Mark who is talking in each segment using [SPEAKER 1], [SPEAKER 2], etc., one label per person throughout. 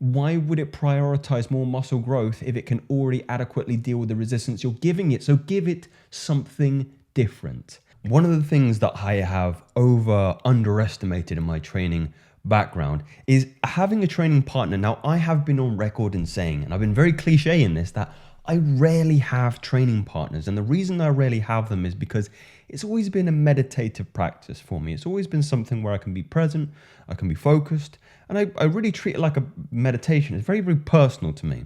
[SPEAKER 1] why would it prioritize more muscle growth if it can already adequately deal with the resistance you're giving it? So give it something different. One of the things that I have underestimated in my training background is having a training partner. Now, I have been on record in saying, and I've been very cliche in this, that I rarely have training partners. And the reason I rarely have them is because it's always been a meditative practice for me. It's always been something where I can be present, I can be focused, and I really treat it like a meditation. It's very, very personal to me.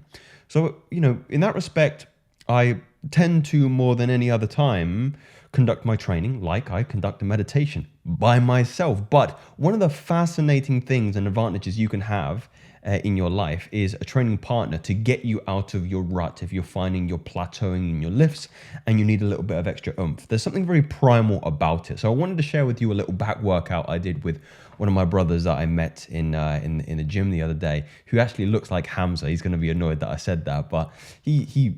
[SPEAKER 1] So, in that respect, I tend to, more than any other time, conduct my training like I conduct a meditation by myself. But one of the fascinating things and advantages you can have in your life is a training partner to get you out of your rut if you're finding you're plateauing in your lifts and you need a little bit of extra oomph. There's something very primal about it. So I wanted to share with you a little back workout I did with one of my brothers that I met in the gym the other day, who actually looks like Hamza. He's going to be annoyed that I said that, but he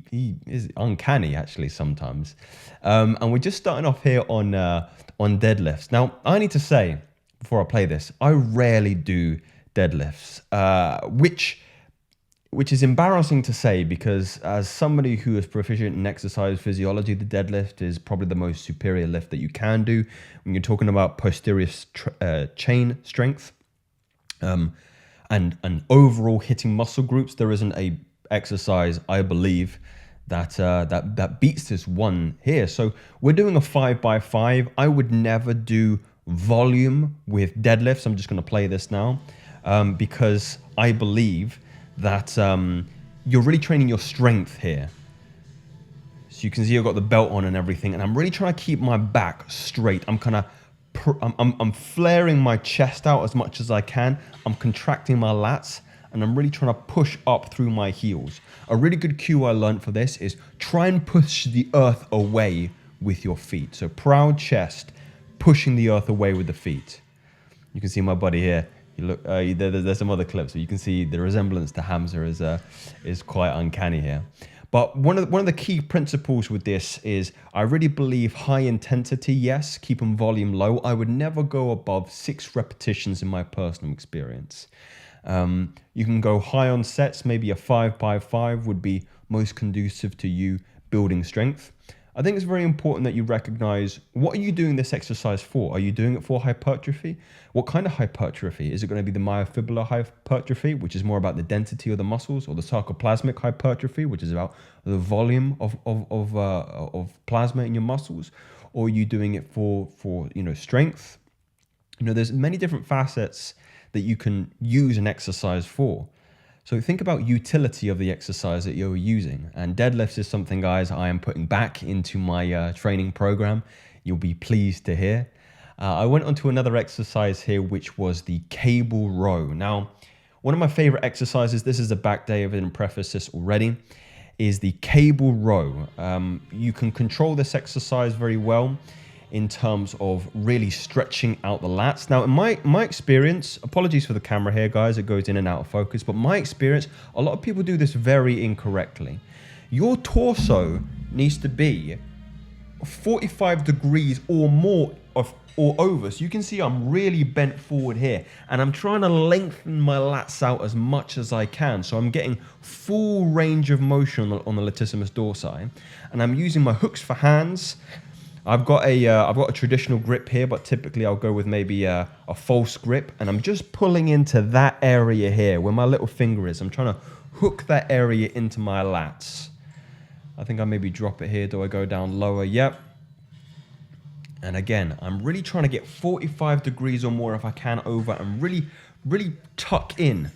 [SPEAKER 1] is uncanny actually sometimes. And we're just starting off here on deadlifts. Now, I need to say before I play this, I rarely do deadlifts, which is embarrassing to say, because as somebody who is proficient in exercise physiology, the deadlift is probably the most superior lift that you can do when you're talking about posterior chain strength and overall hitting muscle groups. There isn't a exercise, I believe, that beats this one here. So we're doing a 5x5. I would never do volume with deadlifts. I'm just going to play this now because I believe that you're really training your strength here. So you can see I've got the belt on and everything, and I'm really trying to keep my back straight. I'm kind of I'm flaring my chest out as much as I can. I'm contracting my lats, and I'm really trying to push up through my heels. A really good cue I learned for this is try and push the earth away with your feet. So proud chest, pushing the earth away with the feet. You can see my buddy here. You look, there's some other clips, so you can see the resemblance to Hamza is quite uncanny here. But one of the key principles with this is I really believe high intensity, yes, keeping volume low. I would never go above 6 repetitions in my personal experience. You can go high on sets, maybe a 5x5 would be most conducive to you building strength. I think it's very important that you recognize, what are you doing this exercise for? Are you doing it for hypertrophy? What kind of hypertrophy? Is it going to be the myofibrillar hypertrophy, which is more about the density of the muscles, or the sarcoplasmic hypertrophy, which is about the volume of plasma in your muscles? Or are you doing it for strength? There's many different facets that you can use an exercise for. So think about utility of the exercise that you're using. And deadlifts is something, guys, I am putting back into my training program. You'll be pleased to hear. I went on to another exercise here, which was the cable row. Now, one of my favorite exercises, this is the back day, I didn't preface this already, is the cable row. You can control this exercise very well in terms of really stretching out the lats. Now, in my experience, apologies for the camera here, guys, it goes in and out of focus, but my experience, a lot of people do this very incorrectly. Your torso needs to be 45 degrees or more or over. So you can see I'm really bent forward here, and I'm trying to lengthen my lats out as much as I can. So I'm getting full range of motion on the latissimus dorsi, and I'm using my hooks for hands. I've got a traditional grip here, but typically I'll go with maybe a false grip, and I'm just pulling into that area here where my little finger is. I'm trying to hook that area into my lats. I think I maybe drop it here. Do I go down lower? Yep. And again, I'm really trying to get 45 degrees or more if I can over, and really tuck in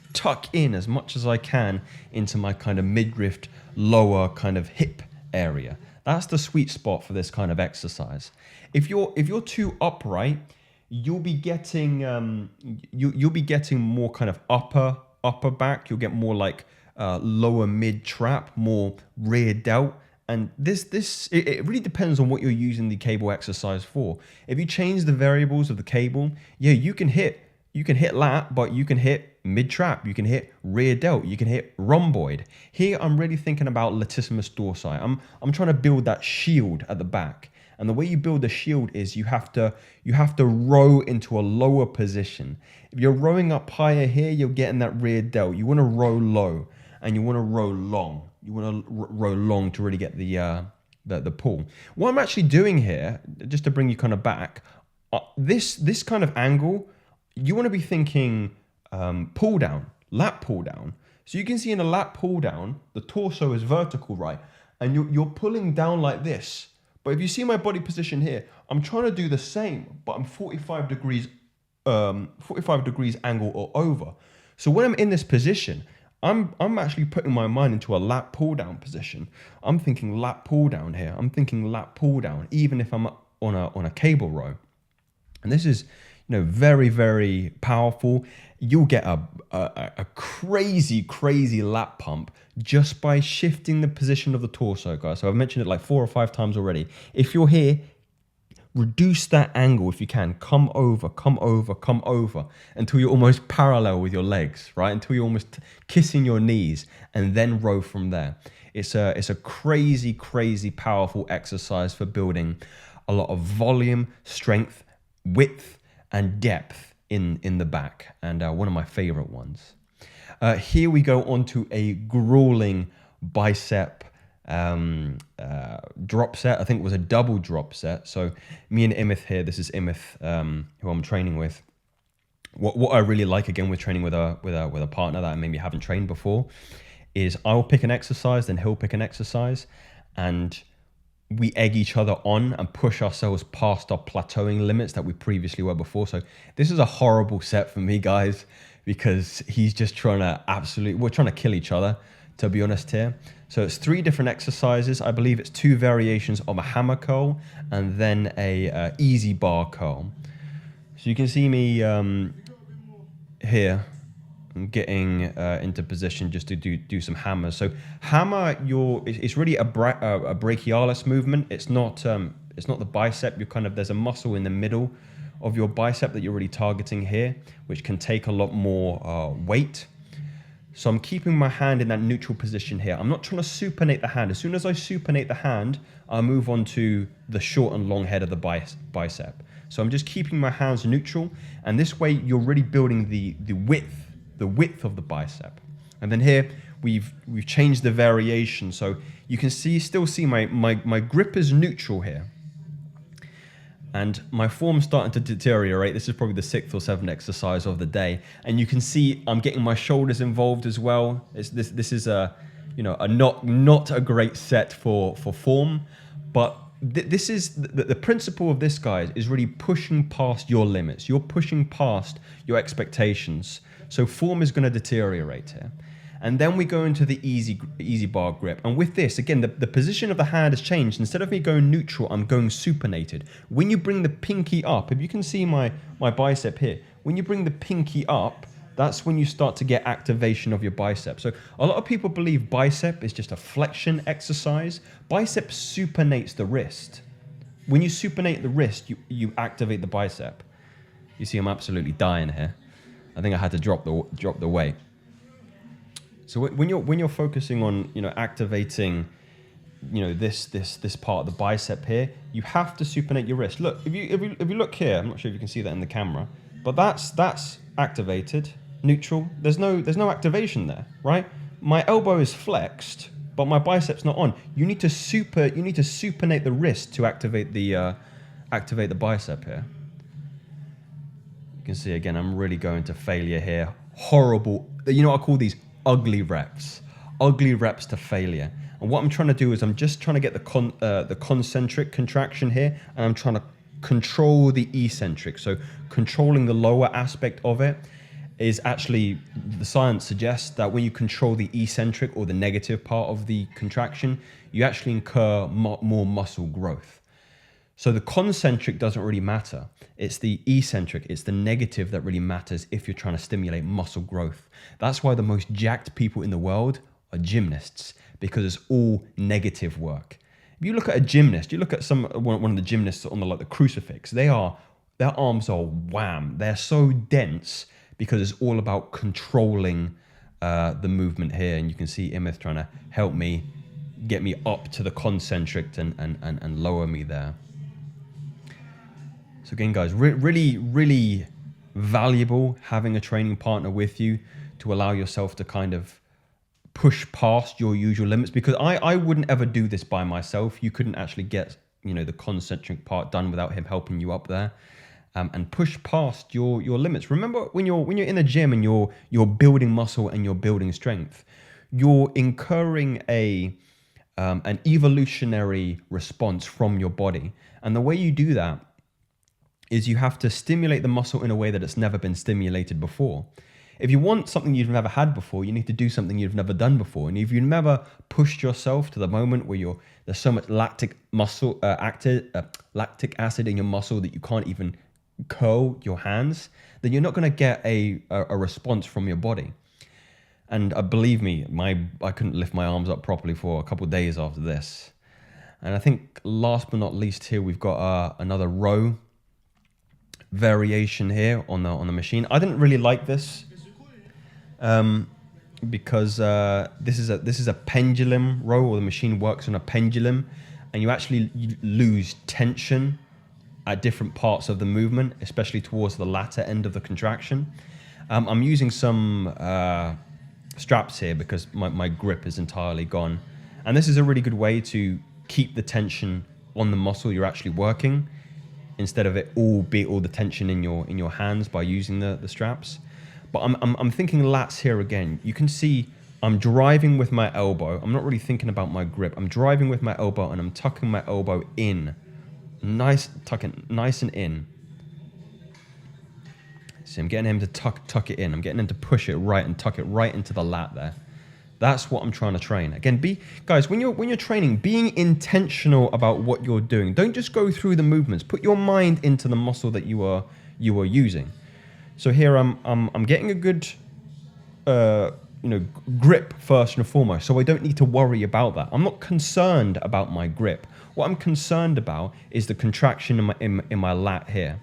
[SPEAKER 1] as much as I can into my kind of midriff, lower kind of hip area. That's the sweet spot for this kind of exercise. If you're too upright, you'll be getting more kind of upper back. You'll get more like lower mid trap, more rear delt. And it really depends on what you're using the cable exercise for. If you change the variables of the cable, yeah, you can hit lat, but you can hit mid trap, you can hit rear delt, you can hit rhomboid. Here I'm really thinking about latissimus dorsi. I'm trying to build that shield at the back. And the way you build the shield is you have to row into a lower position. If you're rowing up higher here, you're getting that rear delt. You want to row low and you want to row long. You want to row long to really get the pull. What I'm actually doing here, just to bring you kind of back, this kind of angle, you want to be thinking pull down, lat pull down. So you can see in a lat pull down, the torso is vertical, right? And you're pulling down like this. But if you see my body position here, I'm trying to do the same, but I'm 45 degrees angle or over. So when I'm in this position, I'm actually putting my mind into a lat pull down position. I'm thinking lat pull down here. I'm thinking lat pull down, even if I'm on a cable row. And this is, very, very powerful. You'll get a crazy lat pump just by shifting the position of the torso, guys. So I've mentioned it like 4 or 5 times already. If you're here, reduce that angle if you can. Come over until you're almost parallel with your legs, right? Until you're almost kissing your knees, and then row from there. It's a crazy powerful exercise for building a lot of volume, strength, width, and depth in the back, and one of my favorite ones. Here we go on to a grueling bicep drop set. I think it was a double drop set. So me and Imith here, this is Imith, who I'm training with. What I really like, again, with training with a partner that I maybe haven't trained before, is I'll pick an exercise, then he'll pick an exercise, and we egg each other on and push ourselves past our plateauing limits that we previously were before. So this is a horrible set for me, guys, because he's just we're trying to kill each other, to be honest here. So it's 3 different exercises. I believe it's 2 variations of a hammer curl and then a easy bar curl. So you can see me here. I'm getting into position just to do some hammers. So hammer, it's really a brachialis movement. It's not the bicep. There's a muscle in the middle of your bicep that you're really targeting here, which can take a lot more weight. So I'm keeping my hand in that neutral position here. I'm not trying to supinate the hand. As soon as I supinate the hand, I move on to the short and long head of the bicep. So I'm just keeping my hands neutral, and this way you're really building the width of the bicep. And then here we've changed the variation, so you can still see my grip is neutral here, and my form's starting to deteriorate. This is probably the 6th or 7th exercise of the day, and you can see I'm getting my shoulders involved as well. This is a not a great set for form, but this is the principle of this, guys, is really pushing past your limits. You're pushing past your expectations. So form is going to deteriorate here. And then we go into the easy bar grip. And with this, again, the position of the hand has changed. Instead of me going neutral, I'm going supinated. When you bring the pinky up, if you can see my bicep here, when you bring the pinky up, that's when you start to get activation of your bicep. So a lot of people believe bicep is just a flexion exercise. Bicep supinates the wrist. When you supinate the wrist, you activate the bicep. You see, I'm absolutely dying here. I think I had to drop the weight. So when you're focusing on activating this part of the bicep here, you have to supinate your wrist. Look, if you look here, I'm not sure if you can see that in the camera, but that's activated, neutral. There's no activation there, right? My elbow is flexed, but my bicep's not on. You need to supinate the wrist to activate the bicep here. You can see, again, I'm really going to failure here. Horrible. I call these ugly reps to failure. And what I'm trying to do is I'm just trying to get the concentric contraction here, and I'm trying to control the eccentric. So controlling the lower aspect of it is actually, the science suggests that when you control the eccentric, or the negative part of the contraction, you actually incur more muscle growth. So the concentric doesn't really matter. It's the eccentric, it's the negative that really matters if you're trying to stimulate muscle growth. That's why the most jacked people in the world are gymnasts, because it's all negative work. If you look at a gymnast, you look at one of the gymnasts on the crucifix, their arms are wham. They're so dense because it's all about controlling the movement here. And you can see Imith trying to help me, get me up to the concentric and lower me there. So again, guys, really, really valuable having a training partner with you to allow yourself to kind of push past your usual limits, because I wouldn't ever do this by myself. You couldn't actually get, you know, the concentric part done without him helping you up there, and push past your limits. Remember, when you're in the gym and you're building muscle and you're building strength, you're incurring an evolutionary response from your body. And the way you do that is you have to stimulate the muscle in a way that it's never been stimulated before. If you want something you've never had before, you need to do something you've never done before. And if you've never pushed yourself to the moment where there's so much lactic acid in your muscle that you can't even curl your hands, then you're not going to get a response from your body. And believe me, I couldn't lift my arms up properly for a couple of days after this. And I think last but not least here, we've got another row variation here on the machine. I didn't really like this because this is a pendulum row, or the machine works on a pendulum, and you actually lose tension at different parts of the movement, especially towards the latter end of the contraction. I'm using some straps here because my grip is entirely gone, and this is a really good way to keep the tension on the muscle you're actually working, instead of it all the tension in your hands by using the straps. But I'm thinking lats here again. You can see I'm driving with my elbow. I'm not really thinking about my grip. I'm driving with my elbow and I'm tucking my elbow in, nice and in. See, I'm getting him to tuck it in. I'm getting him to push it right and tuck it right into the lat there. That's what I'm trying to train. Again, guys, when you're training, being intentional about what you're doing. Don't just go through the movements. Put your mind into the muscle that you are using. So here I'm getting a good grip first and foremost. So I don't need to worry about that. I'm not concerned about my grip. What I'm concerned about is the contraction in my lat here,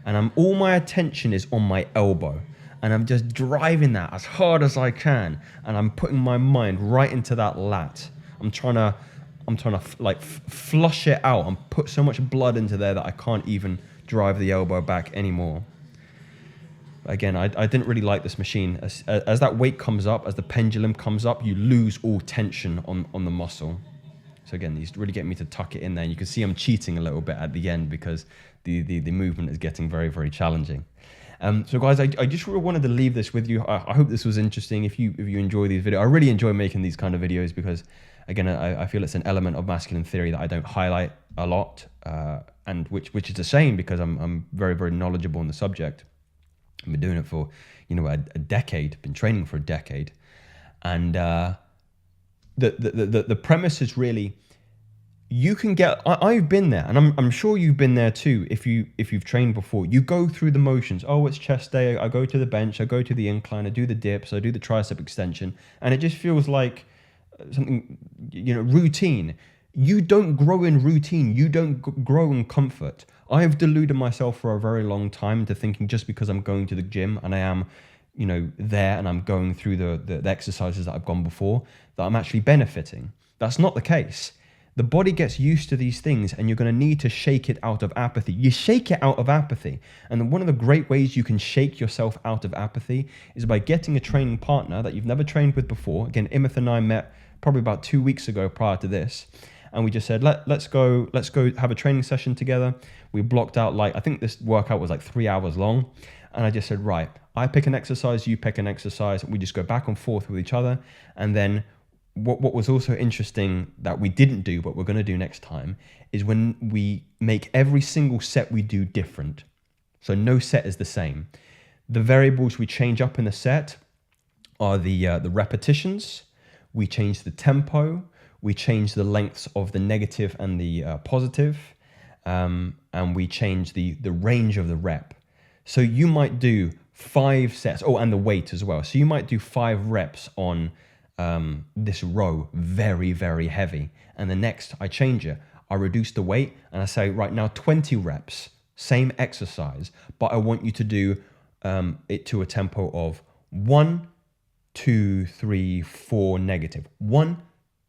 [SPEAKER 1] and all my attention is on my elbow. And I'm just driving that as hard as I can, and I'm putting my mind right into that lat. I'm trying to like flush it out and put so much blood into there that I can't even drive the elbow back anymore. Again, I didn't really like this machine. As that weight comes up, as the pendulum comes up, you lose all tension on the muscle. So again, these really get me to tuck it in there. And you can see I'm cheating a little bit at the end because the movement is getting very, very challenging. So guys, I just really wanted to leave this with you. I hope this was interesting. If you enjoy these videos, I really enjoy making these kind of videos because, again, I feel it's an element of masculine theory that I don't highlight a lot, and which is a shame because I'm very, very knowledgeable on the subject. I've been doing it for, a decade, been training for a decade. And the premise is really, you can get, I've been there, and I'm sure you've been there too. If you've trained before, you go through the motions. Oh, it's chest day. I go to the bench. I go to the incline. I do the dips. I do the tricep extension, and it just feels like something, routine. You don't grow in routine. You don't grow in comfort. I have deluded myself for a very long time into thinking just because I'm going to the gym and I am, there and I'm going through the exercises that I've gone before, that I'm actually benefiting. That's not the case. The body gets used to these things, and you're going to need to shake it out of apathy. You shake it out of apathy. And one of the great ways you can shake yourself out of apathy is by getting a training partner that you've never trained with before. Again, Imith and I met probably about 2 weeks ago prior to this. And we just said, let's go have a training session together. We blocked out, I think this workout was 3 hours long. And I just said, right, I pick an exercise, you pick an exercise. We just go back and forth with each other. And then what was also interesting that we didn't do, but we're going to do next time, is when we make every single set we do different. So no set is the same. The variables we change up in the set are the repetitions. We change the tempo. We change the lengths of the negative and the positive. And we change the range of the rep. So you might do 5 sets. Oh, and the weight as well. So you might do 5 reps on this row, very, very heavy. And the next, I change it. I reduce the weight and I say, right now, 20 reps, same exercise, but I want you to do it to a tempo of 1, 2, 3, 4 negative. 1,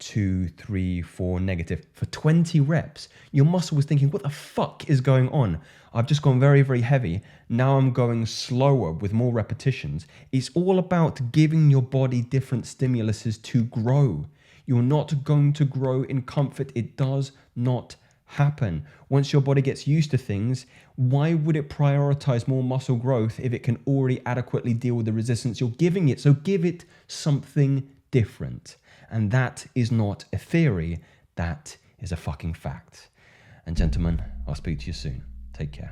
[SPEAKER 1] 2, 3, 4, negative. For 20 reps, your muscle was thinking, what the fuck is going on? I've just gone very, very heavy. Now I'm going slower with more repetitions. It's all about giving your body different stimuluses to grow. You're not going to grow in comfort. It does not happen. Once your body gets used to things, why would it prioritize more muscle growth if it can already adequately deal with the resistance you're giving it? So give it something different. And that is not a theory. That is a fucking fact. And gentlemen, I'll speak to you soon. Take care.